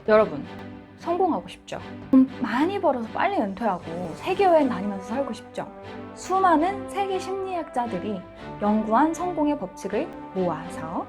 여러분, 성공하고 싶죠? 돈 많이 벌어서 빨리 은퇴하고 세계여행 다니면서 살고 싶죠? 수많은 세계 심리학자들이 연구한 성공의 법칙을 모아서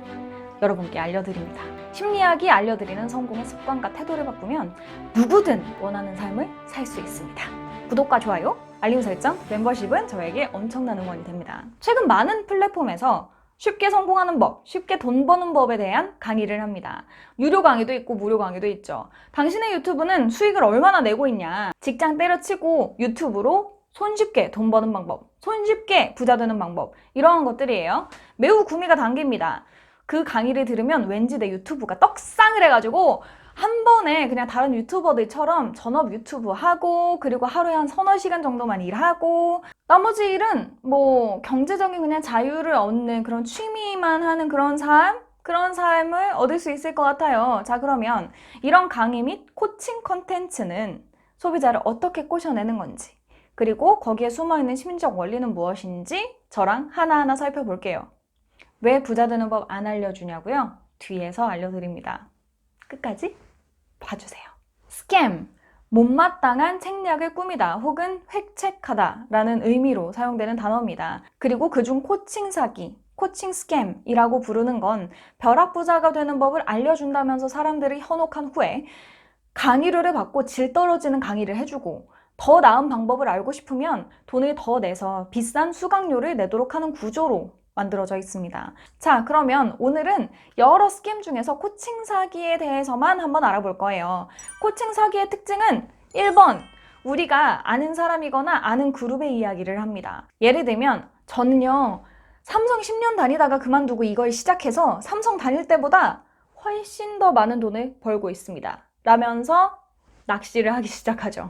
여러분께 알려드립니다. 심리학이 알려드리는 성공의 습관과 태도를 바꾸면 누구든 원하는 삶을 살 수 있습니다. 구독과 좋아요, 알림 설정, 멤버십은 저에게 엄청난 응원이 됩니다. 최근 많은 플랫폼에서 쉽게 성공하는 법, 쉽게 돈 버는 법에 대한 강의를 합니다. 유료 강의도 있고 무료 강의도 있죠. 당신의 유튜브는 수익을 얼마나 내고 있냐? 직장 때려치고 유튜브로 손쉽게 돈 버는 방법, 손쉽게 부자 되는 방법, 이러한 것들이에요. 매우 구미가 당깁니다. 그 강의를 들으면 왠지 내 유튜브가 떡상을 해가지고 한 번에 그냥 다른 유튜버들처럼 전업 유튜브 하고, 그리고 하루에 한 서너 시간 정도만 일하고, 나머지 일은 뭐 경제적인 그냥 자유를 얻는 그런 취미만 하는 그런 삶을 얻을 수 있을 것 같아요. 자, 그러면 이런 강의 및 코칭 컨텐츠는 소비자를 어떻게 꼬셔내는 건지, 그리고 거기에 숨어있는 심리적 원리는 무엇인지 저랑 하나하나 살펴볼게요. 왜 부자 되는 법 안 알려주냐고요? 뒤에서 알려드립니다. 끝까지 봐주세요. 스캠, 못마땅한 책략을 꾸미다 혹은 획책하다 라는 의미로 사용되는 단어입니다. 그리고 그중 코칭 사기, 코칭 스캠이라고 부르는 건 벼락부자가 되는 법을 알려준다면서 사람들을 현혹한 후에 강의료를 받고 질 떨어지는 강의를 해주고, 더 나은 방법을 알고 싶으면 돈을 더 내서 비싼 수강료를 내도록 하는 구조로 만들어져 있습니다. 자, 그러면 오늘은 여러 스캠 중에서 코칭 사기에 대해서만 한번 알아볼 거예요. 코칭 사기의 특징은 1번, 우리가 아는 사람이거나 아는 그룹의 이야기를 합니다. 예를 들면 저는요, 삼성 10년 다니다가 그만두고 이걸 시작해서 삼성 다닐 때보다 훨씬 더 많은 돈을 벌고 있습니다. 라면서 낚시를 하기 시작하죠.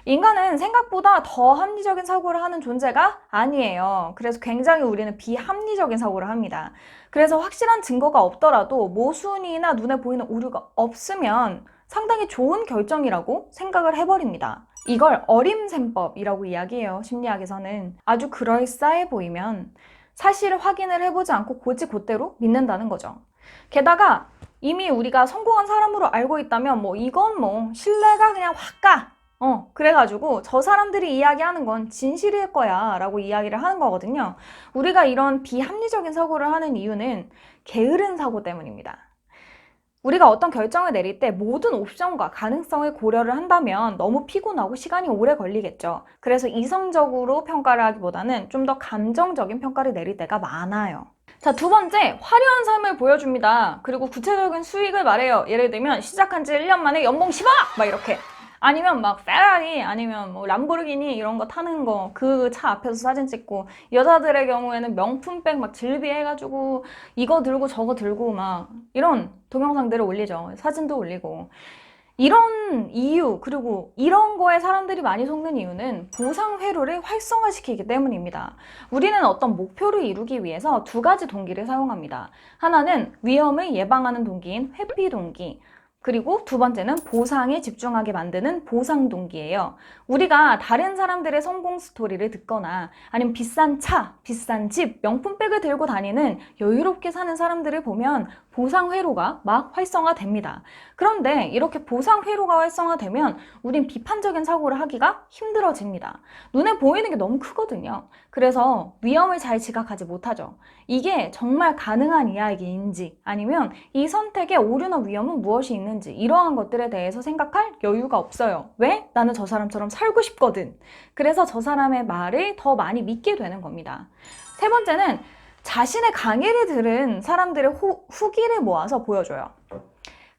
인간은 생각보다 더 합리적인 사고를 하는 존재가 아니에요. 그래서 굉장히 우리는 비합리적인 사고를 합니다. 그래서 확실한 증거가 없더라도 모순이나 눈에 보이는 오류가 없으면 상당히 좋은 결정이라고 생각을 해버립니다. 이걸 어림셈법이라고 이야기해요. 심리학에서는. 아주 그럴싸해 보이면 사실을 확인을 해보지 않고 곧대로 믿는다는 거죠. 게다가 이미 우리가 성공한 사람으로 알고 있다면 이건 신뢰가 그냥 확 가. 그래가지고 저 사람들이 이야기하는 건 진실일 거야 라고 이야기를 하는 거거든요. 우리가 이런 비합리적인 사고를 하는 이유는 게으른 사고 때문입니다. 우리가 어떤 결정을 내릴 때 모든 옵션과 가능성을 고려를 한다면 너무 피곤하고 시간이 오래 걸리겠죠. 그래서 이성적으로 평가를 하기보다는 좀 더 감정적인 평가를 내릴 때가 많아요. 자, 두 번째, 화려한 삶을 보여줍니다. 그리고 구체적인 수익을 말해요. 예를 들면 시작한 지 1년 만에 연봉 10억! 막 이렇게. 아니면 막 페라리, 아니면 뭐 람보르기니 이런 거 타는 거, 그 차 앞에서 사진 찍고, 여자들의 경우에는 명품백 막 질비해가지고 이거 들고 저거 들고 막 이런 동영상들을 올리죠. 사진도 올리고. 이런 이유, 그리고 이런 거에 사람들이 많이 속는 이유는 보상 회로를 활성화시키기 때문입니다. 우리는 어떤 목표를 이루기 위해서 두 가지 동기를 사용합니다. 하나는 위험을 예방하는 동기인 회피 동기, 그리고 두 번째는 보상에 집중하게 만드는 보상 동기예요. 우리가 다른 사람들의 성공 스토리를 듣거나 아니면 비싼 차, 비싼 집, 명품백을 들고 다니는 여유롭게 사는 사람들을 보면 보상 회로가 막 활성화됩니다. 그런데 이렇게 보상 회로가 활성화되면 우린 비판적인 사고를 하기가 힘들어집니다. 눈에 보이는 게 너무 크거든요. 그래서 위험을 잘 지각하지 못하죠. 이게 정말 가능한 이야기인지, 아니면 이 선택의 오류나 위험은 무엇이 있는지, 이러한 것들에 대해서 생각할 여유가 없어요. 왜? 나는 저 사람처럼 살고 싶거든. 그래서 저 사람의 말을 더 많이 믿게 되는 겁니다. 세 번째는 자신의 강의를 들은 사람들의 후기를 모아서 보여줘요.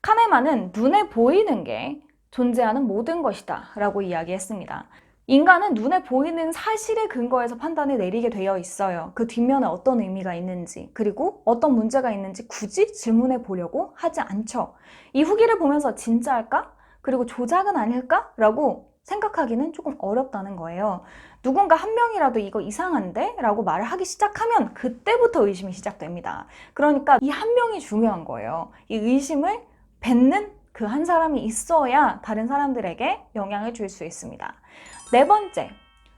카네만은 눈에 보이는 게 존재하는 모든 것이다 라고 이야기했습니다. 인간은 눈에 보이는 사실에 근거해서 판단을 내리게 되어 있어요. 그 뒷면에 어떤 의미가 있는지, 그리고 어떤 문제가 있는지 굳이 질문해 보려고 하지 않죠. 이 후기를 보면서 진짜일까? 그리고 조작은 아닐까? 라고 생각하기는 조금 어렵다는 거예요. 누군가 한 명이라도 이거 이상한데? 라고 말을 하기 시작하면 그때부터 의심이 시작됩니다. 그러니까 이 한 명이 중요한 거예요. 이 의심을 뱉는 그 한 사람이 있어야 다른 사람들에게 영향을 줄 수 있습니다. 네 번째,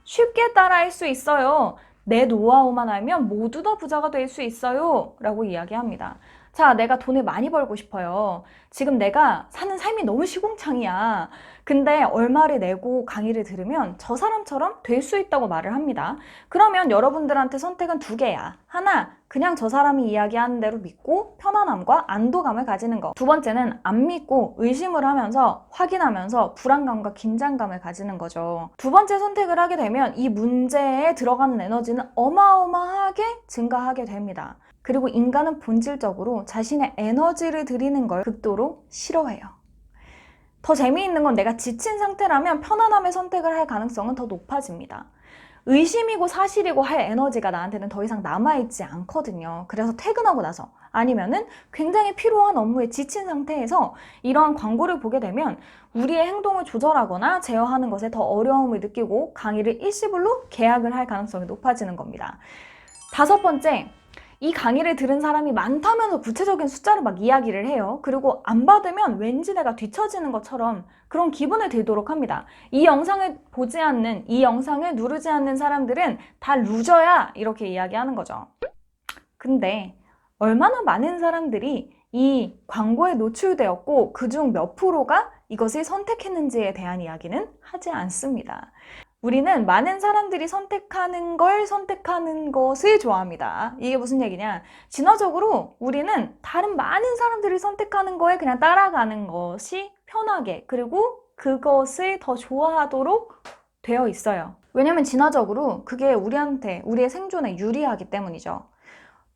쉽게 따라할 수 있어요. 내 노하우만 알면 모두 다 부자가 될 수 있어요 라고 이야기합니다. 자, 내가 돈을 많이 벌고 싶어요. 지금 내가 사는 삶이 너무 시궁창이야. 근데 얼마를 내고 강의를 들으면 저 사람처럼 될 수 있다고 말을 합니다. 그러면 여러분들한테 선택은 두 개야. 하나, 그냥 저 사람이 이야기하는 대로 믿고 편안함과 안도감을 가지는 거. 두 번째는 안 믿고 의심을 하면서 확인하면서 불안감과 긴장감을 가지는 거죠. 두 번째 선택을 하게 되면 이 문제에 들어가는 에너지는 어마어마하게 증가하게 됩니다. 그리고 인간은 본질적으로 자신의 에너지를 들이는 걸 극도로 싫어해요. 더 재미있는 건 내가 지친 상태라면 편안함의 선택을 할 가능성은 더 높아집니다. 의심이고 사실이고 할 에너지가 나한테는 더 이상 남아있지 않거든요. 그래서 퇴근하고 나서 아니면은 굉장히 피로한 업무에 지친 상태에서 이러한 광고를 보게 되면 우리의 행동을 조절하거나 제어하는 것에 더 어려움을 느끼고 강의를 일시불로 계약을 할 가능성이 높아지는 겁니다. 다섯 번째, 이 강의를 들은 사람이 많다면서 구체적인 숫자를 막 이야기를 해요. 그리고 안 받으면 왠지 내가 뒤처지는 것처럼 그런 기분을 들도록 합니다. 이 영상을 보지 않는, 이 영상을 누르지 않는 사람들은 다 루저야! 이렇게 이야기하는 거죠. 근데 얼마나 많은 사람들이 이 광고에 노출되었고 그중 몇 프로가 이것을 선택했는지에 대한 이야기는 하지 않습니다. 우리는 많은 사람들이 선택하는 걸 선택하는 것을 좋아합니다. 이게 무슨 얘기냐? 진화적으로 우리는 다른 많은 사람들이 선택하는 거에 그냥 따라가는 것이 편하게, 그리고 그것을 더 좋아하도록 되어 있어요. 왜냐면 진화적으로 그게 우리한테, 우리의 생존에 유리하기 때문이죠.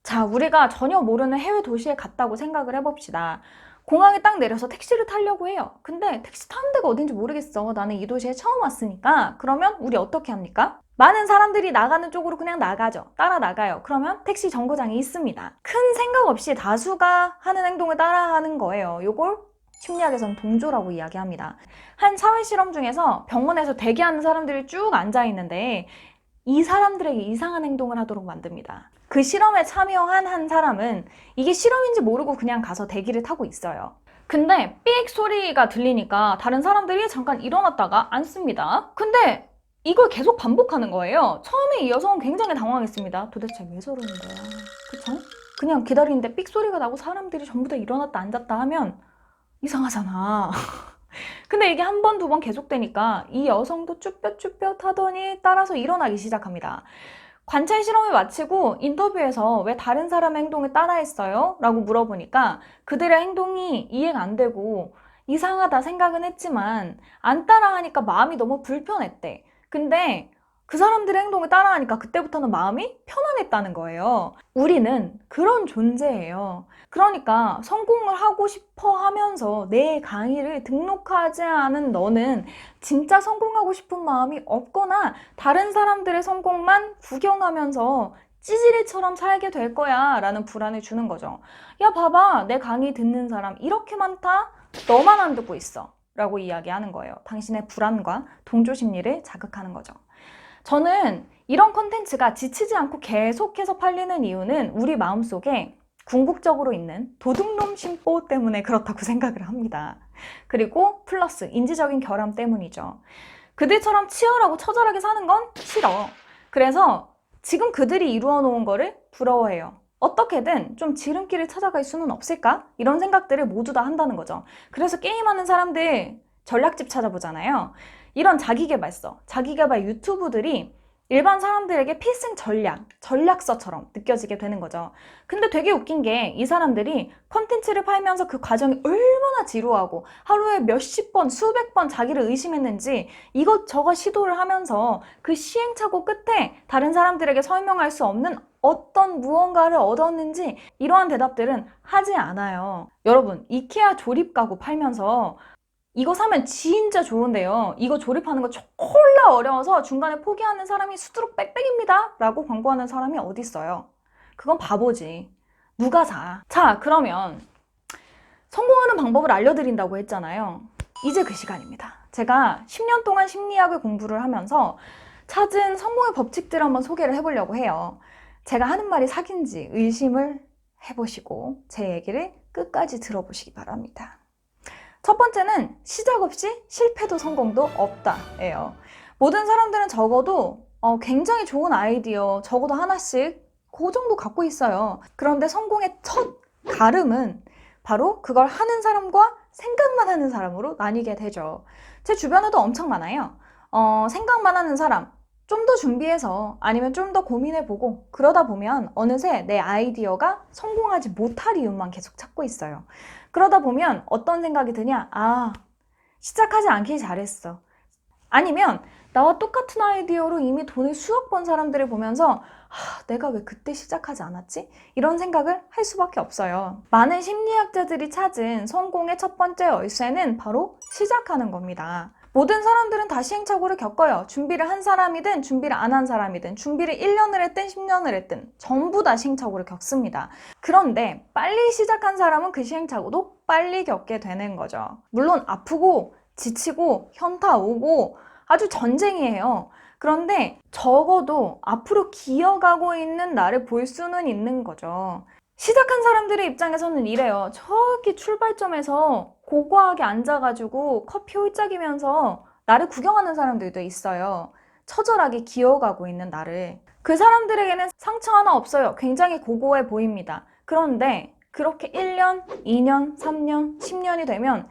자, 우리가 전혀 모르는 해외 도시에 갔다고 생각을 해봅시다. 공항에 딱 내려서 택시를 타려고 해요. 근데 택시 타는 데가 어딘지 모르겠어. 나는 이 도시에 처음 왔으니까. 그러면 우리 어떻게 합니까? 많은 사람들이 나가는 쪽으로 그냥 나가죠. 따라 나가요. 그러면 택시 정거장이 있습니다. 큰 생각 없이 다수가 하는 행동을 따라하는 거예요. 요걸 심리학에서는 동조라고 이야기합니다. 한 사회 실험 중에서 병원에서 대기하는 사람들이 쭉 앉아 있는데 이 사람들에게 이상한 행동을 하도록 만듭니다. 그 실험에 참여한 한 사람은 이게 실험인지 모르고 그냥 가서 대기를 타고 있어요. 근데 삑 소리가 들리니까 다른 사람들이 잠깐 일어났다가 앉습니다. 근데 이걸 계속 반복하는 거예요. 처음에 이 여성은 굉장히 당황했습니다. 도대체 왜 저러는 거야? 그쵸? 그냥 기다리는데 삑 소리가 나고 사람들이 전부 다 일어났다 앉았다 하면 이상하잖아. 근데 이게 한 번, 두 번 계속되니까 이 여성도 쭈뼛쭈뼛 하더니 따라서 일어나기 시작합니다. 관찰 실험을 마치고 인터뷰에서 왜 다른 사람의 행동을 따라했어요? 라고 물어보니까 그들의 행동이 이해가 안 되고 이상하다 생각은 했지만 안 따라하니까 마음이 너무 불편했대. 근데 그 사람들의 행동을 따라하니까 그때부터는 마음이 편안했다는 거예요. 우리는 그런 존재예요. 그러니까 성공을 하고 싶어 하면서 내 강의를 등록하지 않은 너는 진짜 성공하고 싶은 마음이 없거나 다른 사람들의 성공만 구경하면서 찌질이처럼 살게 될 거야 라는 불안을 주는 거죠. 야, 봐봐, 내 강의 듣는 사람 이렇게 많다? 너만 안 듣고 있어 라고 이야기하는 거예요. 당신의 불안과 동조 심리를 자극하는 거죠. 저는 이런 컨텐츠가 지치지 않고 계속해서 팔리는 이유는 우리 마음속에 궁극적으로 있는 도둑놈 심보 때문에 그렇다고 생각을 합니다. 그리고 플러스 인지적인 결함 때문이죠. 그들처럼 치열하고 처절하게 사는 건 싫어. 그래서 지금 그들이 이루어 놓은 거를 부러워해요. 어떻게든 좀 지름길을 찾아갈 수는 없을까? 이런 생각들을 모두 다 한다는 거죠. 그래서 게임하는 사람들 전략집 찾아보잖아요. 이런 자기계발서, 자기계발 유튜브들이 일반 사람들에게 필승 전략서처럼 느껴지게 되는 거죠. 근데 되게 웃긴 게 이 사람들이 컨텐츠를 팔면서 그 과정이 얼마나 지루하고 하루에 몇십 번, 수백 번 자기를 의심했는지 이것저것 시도를 하면서 그 시행착오 끝에 다른 사람들에게 설명할 수 없는 어떤 무언가를 얻었는지 이러한 대답들은 하지 않아요. 여러분, 이케아 조립 가구 팔면서 이거 사면 진짜 좋은데요. 이거 조립하는 거 콜라 어려워서 중간에 포기하는 사람이 수두룩 빽빽입니다. 라고 광고하는 사람이 어디 있어요? 그건 바보지. 누가 사? 자, 그러면 성공하는 방법을 알려드린다고 했잖아요. 이제 그 시간입니다. 제가 10년 동안 심리학을 공부를 하면서 찾은 성공의 법칙들을 한번 소개를 해보려고 해요. 제가 하는 말이 사기인지 의심을 해보시고 제 얘기를 끝까지 들어보시기 바랍니다. 첫 번째는 시작 없이 실패도 성공도 없다예요. 모든 사람들은 적어도 굉장히 좋은 아이디어 적어도 하나씩 그 정도 갖고 있어요. 그런데 성공의 첫 가름은 바로 그걸 하는 사람과 생각만 하는 사람으로 나뉘게 되죠. 제 주변에도 엄청 많아요. 생각만 하는 사람, 좀 더 준비해서 아니면 좀 더 고민해보고 그러다 보면 어느새 내 아이디어가 성공하지 못할 이유만 계속 찾고 있어요. 그러다 보면 어떤 생각이 드냐? 아, 시작하지 않길 잘했어. 아니면 나와 똑같은 아이디어로 이미 돈을 수억 번 사람들을 보면서 내가 왜 그때 시작하지 않았지? 이런 생각을 할 수밖에 없어요. 많은 심리학자들이 찾은 성공의 첫 번째 열쇠는 바로 시작하는 겁니다. 모든 사람들은 다 시행착오를 겪어요. 준비를 한 사람이든 준비를 안 한 사람이든 준비를 1년을 했든 10년을 했든 전부 다 시행착오를 겪습니다. 그런데 빨리 시작한 사람은 그 시행착오도 빨리 겪게 되는 거죠. 물론 아프고 지치고 현타 오고 아주 전쟁이에요. 그런데 적어도 앞으로 기어가고 있는 나를 볼 수는 있는 거죠. 시작한 사람들의 입장에서는 이래요. 저기 출발점에서 고고하게 앉아가지고 커피 홀짝이면서 나를 구경하는 사람들도 있어요. 처절하게 기어가고 있는 나를. 그 사람들에게는 상처 하나 없어요. 굉장히 고고해 보입니다. 그런데 그렇게 1년, 2년, 3년, 10년이 되면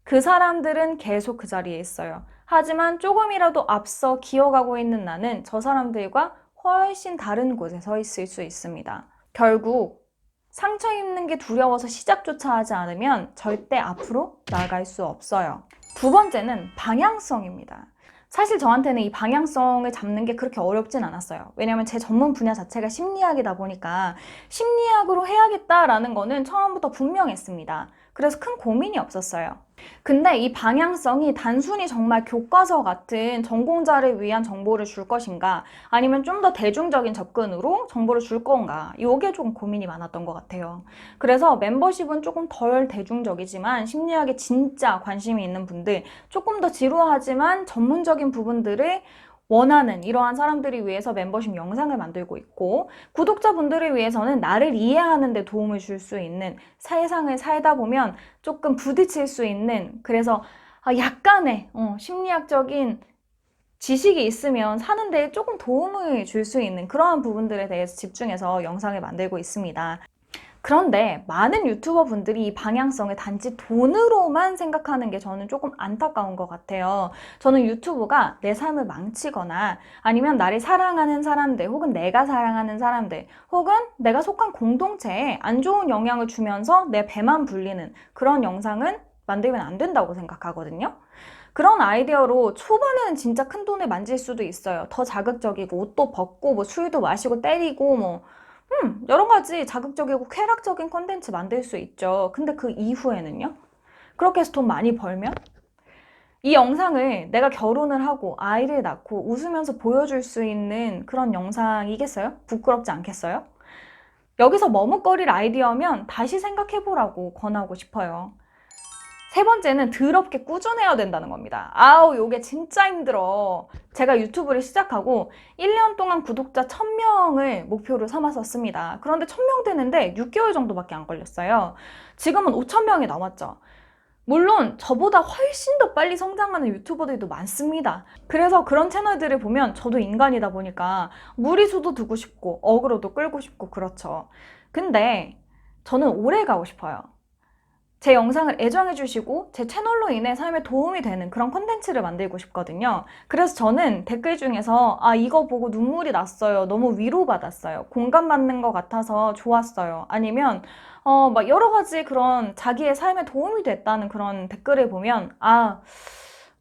그 사람들은 계속 그 자리에 있어요. 하지만 조금이라도 앞서 기어가고 있는 나는 저 사람들과 훨씬 다른 곳에 서 있을 수 있습니다. 결국 상처 입는 게 두려워서 시작조차 하지 않으면 절대 앞으로 나아갈 수 없어요. 두 번째는 방향성입니다. 사실 저한테는 이 방향성을 잡는 게 그렇게 어렵진 않았어요. 왜냐하면 제 전문 분야 자체가 심리학이다 보니까 심리학으로 해야겠다라는 거는 처음부터 분명했습니다. 그래서 큰 고민이 없었어요. 근데 이 방향성이 단순히 정말 교과서 같은 전공자를 위한 정보를 줄 것인가 아니면 좀 더 대중적인 접근으로 정보를 줄 건가 이게 조금 고민이 많았던 것 같아요. 그래서 멤버십은 조금 덜 대중적이지만 심리학에 진짜 관심이 있는 분들, 조금 더 지루하지만 전문적인 부분들을 원하는 이러한 사람들이 위해서 멤버십 영상을 만들고 있고, 구독자분들을 위해서는 나를 이해하는 데 도움을 줄 수 있는, 세상을 살다 보면 조금 부딪힐 수 있는, 그래서 약간의 심리학적인 지식이 있으면 사는 데 조금 도움을 줄 수 있는 그러한 부분들에 대해서 집중해서 영상을 만들고 있습니다. 그런데 많은 유튜버 분들이 이 방향성을 단지 돈으로만 생각하는 게 저는 조금 안타까운 것 같아요. 저는 유튜브가 내 삶을 망치거나 아니면 나를 사랑하는 사람들 혹은 내가 사랑하는 사람들 혹은 내가 속한 공동체에 안 좋은 영향을 주면서 내 배만 불리는 그런 영상은 만들면 안 된다고 생각하거든요. 그런 아이디어로 초반에는 진짜 큰 돈을 만질 수도 있어요. 더 자극적이고 옷도 벗고 뭐 술도 마시고 때리고 뭐 여러 가지 자극적이고 쾌락적인 콘텐츠 만들 수 있죠. 근데 그 이후에는요? 그렇게 해서 돈 많이 벌면? 이 영상을 내가 결혼을 하고 아이를 낳고 웃으면서 보여줄 수 있는 그런 영상이겠어요? 부끄럽지 않겠어요? 여기서 머뭇거릴 아이디어면 다시 생각해보라고 권하고 싶어요. 세 번째는 더럽게 꾸준해야 된다는 겁니다. 아우, 요게 진짜 힘들어. 제가 유튜브를 시작하고 1년 동안 구독자 1000명을 목표로 삼았었습니다. 그런데 1000명 되는데 6개월 정도밖에 안 걸렸어요. 지금은 5000명이 넘었죠. 물론 저보다 훨씬 더 빨리 성장하는 유튜버들도 많습니다. 그래서 그런 채널들을 보면 저도 인간이다 보니까 무리수도 두고 싶고 어그로도 끌고 싶고 그렇죠. 근데 저는 오래 가고 싶어요. 제 영상을 애정해주시고 제 채널로 인해 삶에 도움이 되는 그런 콘텐츠를 만들고 싶거든요. 그래서 저는 댓글 중에서 이거 보고 눈물이 났어요. 너무 위로받았어요. 공감받는 것 같아서 좋았어요. 아니면 막 여러 가지 그런 자기의 삶에 도움이 됐다는 그런 댓글을 보면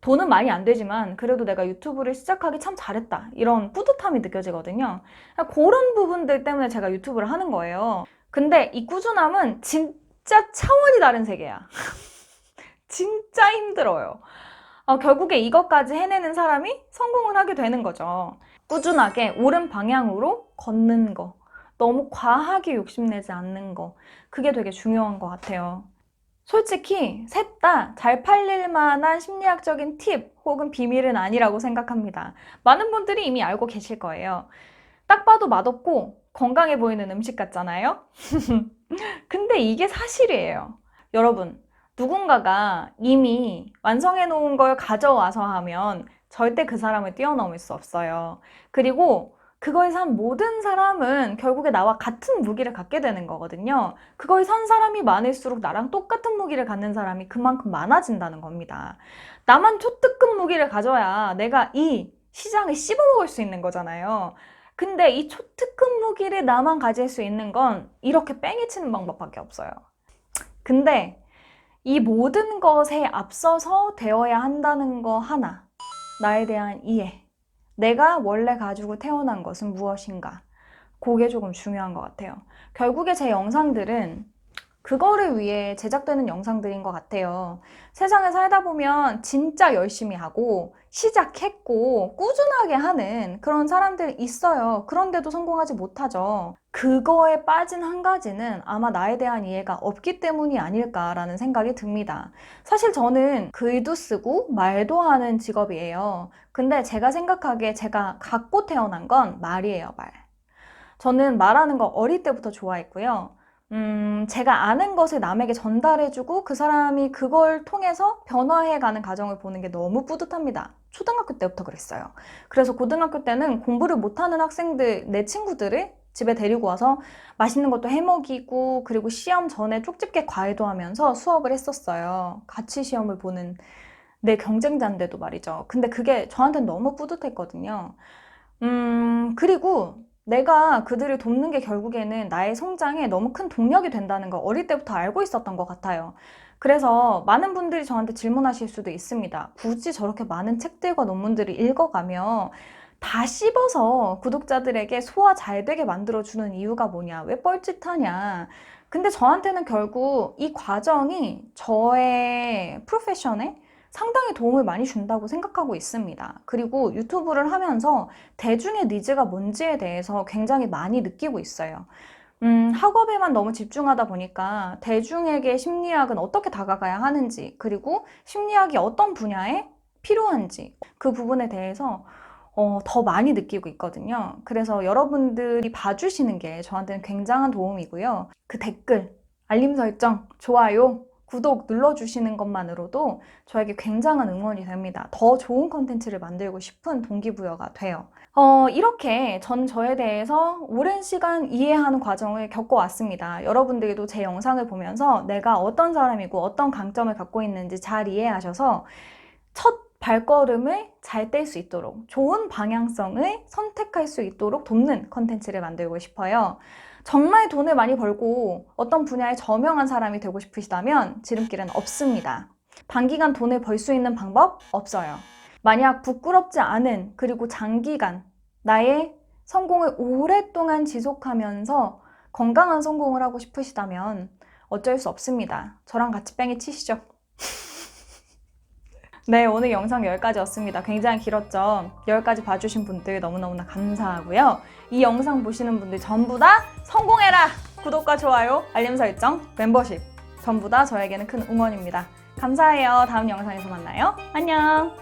돈은 많이 안 되지만 그래도 내가 유튜브를 시작하기 참 잘했다. 이런 뿌듯함이 느껴지거든요. 그런 부분들 때문에 제가 유튜브를 하는 거예요. 근데 이 꾸준함은 진짜 차원이 다른 세계야. 진짜 힘들어요. 결국에 이것까지 해내는 사람이 성공을 하게 되는 거죠. 꾸준하게 옳은 방향으로 걷는 거. 너무 과하게 욕심내지 않는 거. 그게 되게 중요한 것 같아요. 솔직히 셋 다 잘 팔릴 만한 심리학적인 팁 혹은 비밀은 아니라고 생각합니다. 많은 분들이 이미 알고 계실 거예요. 딱 봐도 맛없고 건강해 보이는 음식 같잖아요? 근데 이게 사실이에요. 여러분, 누군가가 이미 완성해 놓은 걸 가져와서 하면 절대 그 사람을 뛰어넘을 수 없어요. 그리고 그걸 산 모든 사람은 결국에 나와 같은 무기를 갖게 되는 거거든요. 그걸 산 사람이 많을수록 나랑 똑같은 무기를 갖는 사람이 그만큼 많아진다는 겁니다. 나만 초특급 무기를 가져야 내가 이 시장을 씹어먹을 수 있는 거잖아요. 근데 이 초특급 무기를 나만 가질 수 있는 건 이렇게 뺑이 치는 방법밖에 없어요. 근데 이 모든 것에 앞서서 되어야 한다는 거 하나, 나에 대한 이해. 내가 원래 가지고 태어난 것은 무엇인가? 그게 조금 중요한 것 같아요. 결국에 제 영상들은 그거를 위해 제작되는 영상들인 것 같아요. 세상에 살다 보면 진짜 열심히 하고 시작했고 꾸준하게 하는 그런 사람들이 있어요. 그런데도 성공하지 못하죠. 그거에 빠진 한 가지는 아마 나에 대한 이해가 없기 때문이 아닐까라는 생각이 듭니다. 사실 저는 글도 쓰고 말도 하는 직업이에요. 근데 제가 생각하기에 제가 갖고 태어난 건 말이에요, 말. 저는 말하는 거 어릴 때부터 좋아했고요. 제가 아는 것을 남에게 전달해주고 그 사람이 그걸 통해서 변화해가는 과정을 보는 게 너무 뿌듯합니다. 초등학교 때부터 그랬어요. 그래서 고등학교 때는 공부를 못하는 학생들, 내 친구들을 집에 데리고 와서 맛있는 것도 해먹이고 그리고 시험 전에 쪽집게 과외도 하면서 수업을 했었어요. 같이 시험을 보는 내 경쟁자인데도 말이죠. 근데 그게 저한테는 너무 뿌듯했거든요. 그리고 내가 그들을 돕는 게 결국에는 나의 성장에 너무 큰 동력이 된다는 거 어릴 때부터 알고 있었던 것 같아요. 그래서 많은 분들이 저한테 질문하실 수도 있습니다. 굳이 저렇게 많은 책들과 논문들을 읽어가며 다 씹어서 구독자들에게 소화 잘 되게 만들어주는 이유가 뭐냐? 왜 뻘짓하냐? 근데 저한테는 결국 이 과정이 저의 프로페션에 상당히 도움을 많이 준다고 생각하고 있습니다. 그리고 유튜브를 하면서 대중의 니즈가 뭔지에 대해서 굉장히 많이 느끼고 있어요. 학업에만 너무 집중하다 보니까 대중에게 심리학은 어떻게 다가가야 하는지, 그리고 심리학이 어떤 분야에 필요한지 그 부분에 대해서 더 많이 느끼고 있거든요. 그래서 여러분들이 봐주시는 게 저한테는 굉장한 도움이고요. 그 댓글, 알림 설정, 좋아요, 구독 눌러주시는 것만으로도 저에게 굉장한 응원이 됩니다. 더 좋은 컨텐츠를 만들고 싶은 동기부여가 돼요. 이렇게 전 저에 대해서 오랜 시간 이해하는 과정을 겪어왔습니다. 여러분들도 제 영상을 보면서 내가 어떤 사람이고 어떤 강점을 갖고 있는지 잘 이해하셔서 첫 발걸음을 잘 뗄 수 있도록 좋은 방향성을 선택할 수 있도록 돕는 컨텐츠를 만들고 싶어요. 정말 돈을 많이 벌고 어떤 분야에 저명한 사람이 되고 싶으시다면 지름길은 없습니다. 단기간 돈을 벌 수 있는 방법 없어요. 만약 부끄럽지 않은 그리고 장기간 나의 성공을 오랫동안 지속하면서 건강한 성공을 하고 싶으시다면 어쩔 수 없습니다. 저랑 같이 뺑이 치시죠. 네, 오늘 영상 여기까지였습니다. 굉장히 길었죠? 여기까지 봐주신 분들 너무너무나 감사하고요. 이 영상 보시는 분들 전부 다 성공해라! 구독과 좋아요, 알림 설정, 멤버십 전부 다 저에게는 큰 응원입니다. 감사해요. 다음 영상에서 만나요. 안녕!